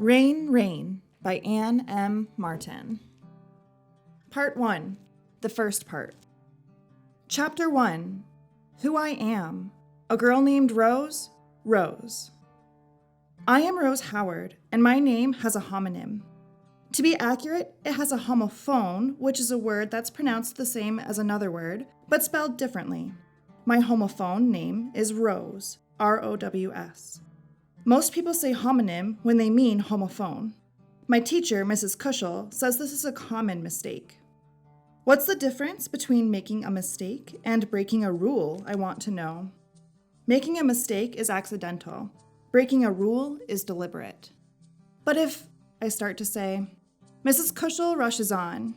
Rein by Anne M. Martin. Part 1, the first part. Chapter 1, Who I Am, a girl named Rose, Rose. I am Rose Howard, and my name has a homonym. To be accurate, it has a homophone, which is a word that's pronounced the same as another word, but spelled differently. My homophone name is Rose, R-O-W-S. Most people say homonym when they mean homophone. My teacher, Mrs. Cushel, says this is a common mistake. What's the difference between making a mistake and breaking a rule, I want to know. Making a mistake is accidental. Breaking a rule is deliberate. But if, I start to say, Mrs. Cushel rushes on.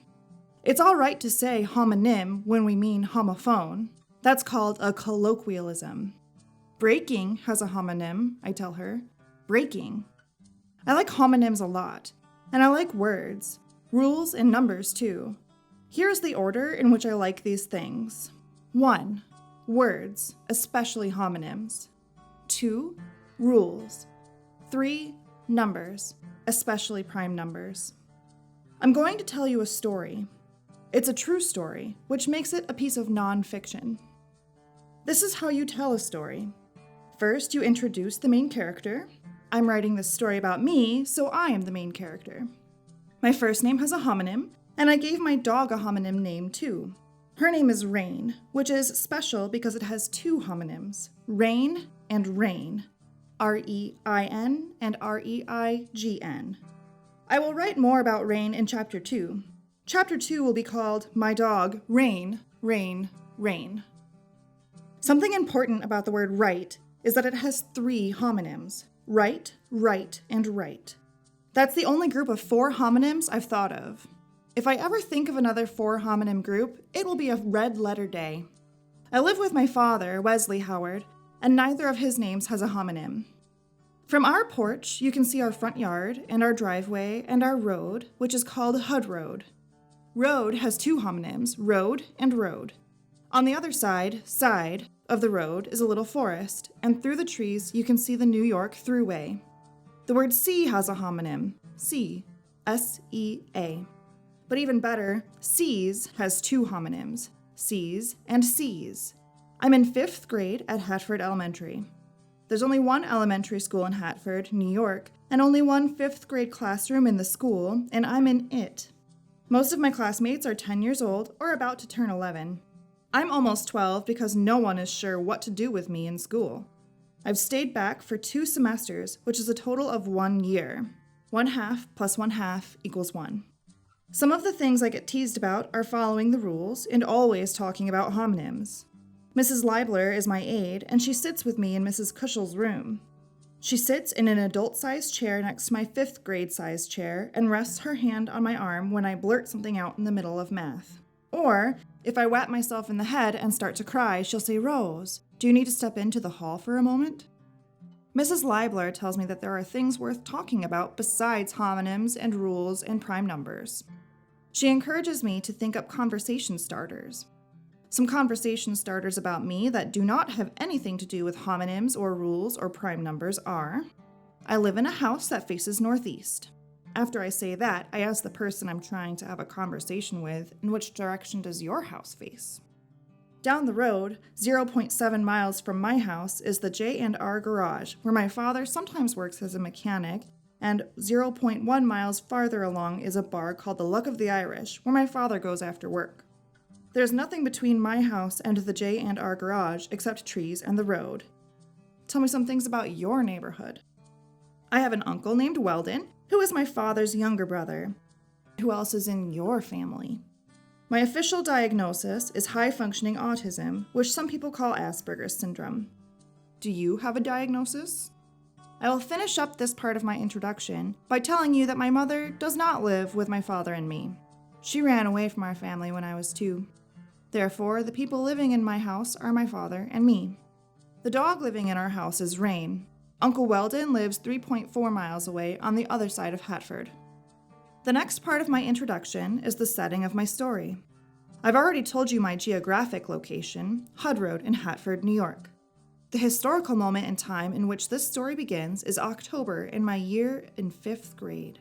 It's all right to say homonym when we mean homophone. That's called a colloquialism. Breaking has a homonym, I tell her. Breaking. I like homonyms a lot, and I like words, rules, and numbers too. Here's the order in which I like these things. 1. Words, especially homonyms. 2. Rules. 3. Numbers, especially prime numbers. I'm going to tell you a story. It's a true story, which makes it a piece of nonfiction. This is how you tell a story. First, you introduce the main character. I'm writing this story about me, so I am the main character. My first name has a homonym, and I gave my dog a homonym name too. Her name is Rein, which is special because it has two homonyms, Rein and Rein, R-E-I-N and R-E-I-G-N. I will write more about Rein in Chapter 2. Chapter 2 will be called My Dog, Rein, Rein, Rein. Something important about the word right is that it has three homonyms, right, right, and right. That's the only group of 4 homonyms I've thought of. If I ever think of another 4 homonym group, it will be a red letter day. I live with my father, Wesley Howard, and neither of his names has a homonym. From our porch, you can see our front yard and our driveway and our road, which is called Hud Road. Road has 2 homonyms, road and road. On the other side of the road is a little forest, and through the trees you can see the New York Thruway. The word sea has a homonym, sea, S-E-A. But even better, seas has 2 homonyms, seas and seas. I'm in 5th grade at Hatford Elementary. There's only one elementary school in Hatford, New York, and only one 5th grade classroom in the school, and I'm in it. Most of my classmates are 10 years old or about to turn 11. I'm almost 12 because no one is sure what to do with me in school. I've stayed back for 2 semesters, which is a total of 1 year. 1/2 plus 1/2 equals 1. Some of the things I get teased about are following the rules and always talking about homonyms. Mrs. Leibler is my aide, and she sits with me in Mrs. Cushel's room. She sits in an adult-sized chair next to my 5th grade-sized chair and rests her hand on my arm when I blurt something out in the middle of math. Or, if I whap myself in the head and start to cry, she'll say, "Rose, do you need to step into the hall for a moment?" Mrs. Leibler tells me that there are things worth talking about besides homonyms and rules and prime numbers. She encourages me to think up conversation starters. Some conversation starters about me that do not have anything to do with homonyms or rules or prime numbers are, I live in a house that faces northeast. After I say that, I ask the person I'm trying to have a conversation with, in which direction does your house face? Down the road, 0.7 miles from my house, is the J&R garage, where my father sometimes works as a mechanic, and 0.1 miles farther along is a bar called the Luck of the Irish, where my father goes after work. There's nothing between my house and the J&R garage except trees and the road. Tell me some things about your neighborhood. I have an uncle named Weldon, who is my father's younger brother. Who else is in your family? My official diagnosis is high-functioning autism, which some people call Asperger's syndrome. Do you have a diagnosis? I will finish up this part of my introduction by telling you that my mother does not live with my father and me. She ran away from our family when I was 2. Therefore, the people living in my house are my father and me. The dog living in our house is Rein. Uncle Weldon lives 3.4 miles away on the other side of Hatford. The next part of my introduction is the setting of my story. I've already told you my geographic location, Hud Road in Hatford, New York. The historical moment in time in which this story begins is October in my year in 5th grade.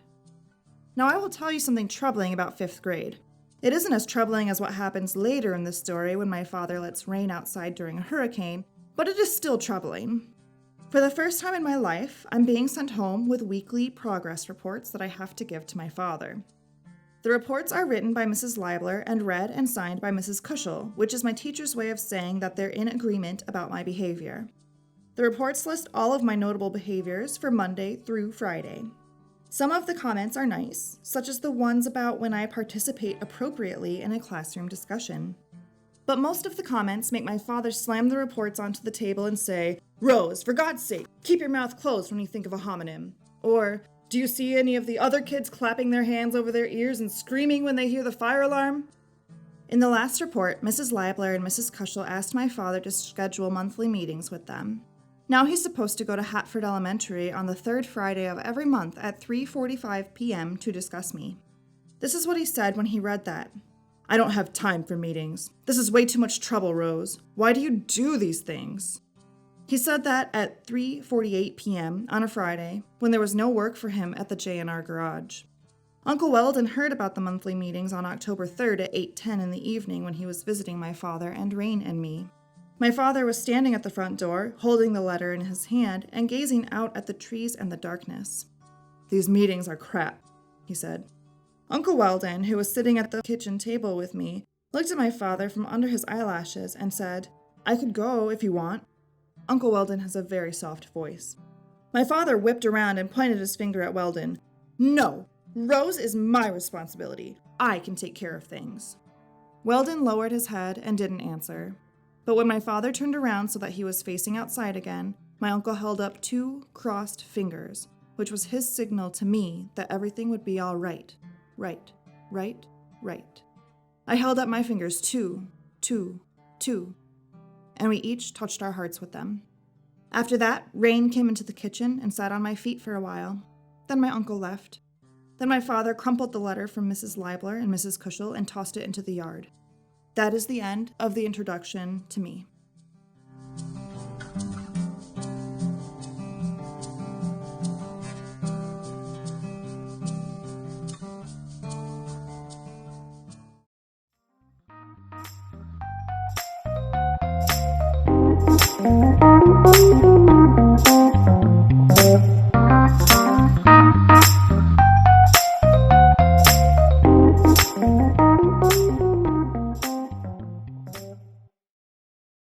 Now I will tell you something troubling about 5th grade. It isn't as troubling as what happens later in the story when my father lets rain outside during a hurricane, but it is still troubling. For the first time in my life, I'm being sent home with weekly progress reports that I have to give to my father. The reports are written by Mrs. Leibler and read and signed by Mrs. Cushel, which is my teacher's way of saying that they're in agreement about my behavior. The reports list all of my notable behaviors for Monday through Friday. Some of the comments are nice, such as the ones about when I participate appropriately in a classroom discussion. But most of the comments make my father slam the reports onto the table and say, "Rose, for God's sake, keep your mouth closed when you think of a homonym." Or, "Do you see any of the other kids clapping their hands over their ears and screaming when they hear the fire alarm?" In the last report, Mrs. Leibler and Mrs. Cushel asked my father to schedule monthly meetings with them. Now he's supposed to go to Hatford Elementary on the 3rd Friday of every month at 3:45 p.m. to discuss me. This is what he said when he read that. "I don't have time for meetings. This is way too much trouble, Rose. Why do you do these things?" He said that at 3:48 p.m. on a Friday, when there was no work for him at the J&R garage. Uncle Weldon heard about the monthly meetings on October 3rd at 8:10 in the evening when he was visiting my father and Rein and me. My father was standing at the front door, holding the letter in his hand and gazing out at the trees and the darkness. "These meetings are crap," he said. Uncle Weldon, who was sitting at the kitchen table with me, looked at my father from under his eyelashes and said, "I could go if you want." Uncle Weldon has a very soft voice. My father whipped around and pointed his finger at Weldon. "No, Rose is my responsibility. I can take care of things." Weldon lowered his head and didn't answer. But when my father turned around so that he was facing outside again, my uncle held up 2 crossed fingers, which was his signal to me that everything would be all right. Right, right, right. I held up my fingers, 2, 2, 2, and we each touched our hearts with them. After that, Rein came into the kitchen and sat on my feet for a while. Then my uncle left. Then my father crumpled the letter from Mrs. Leibler and Mrs. Cushel and tossed it into the yard. That is the end of the introduction to me.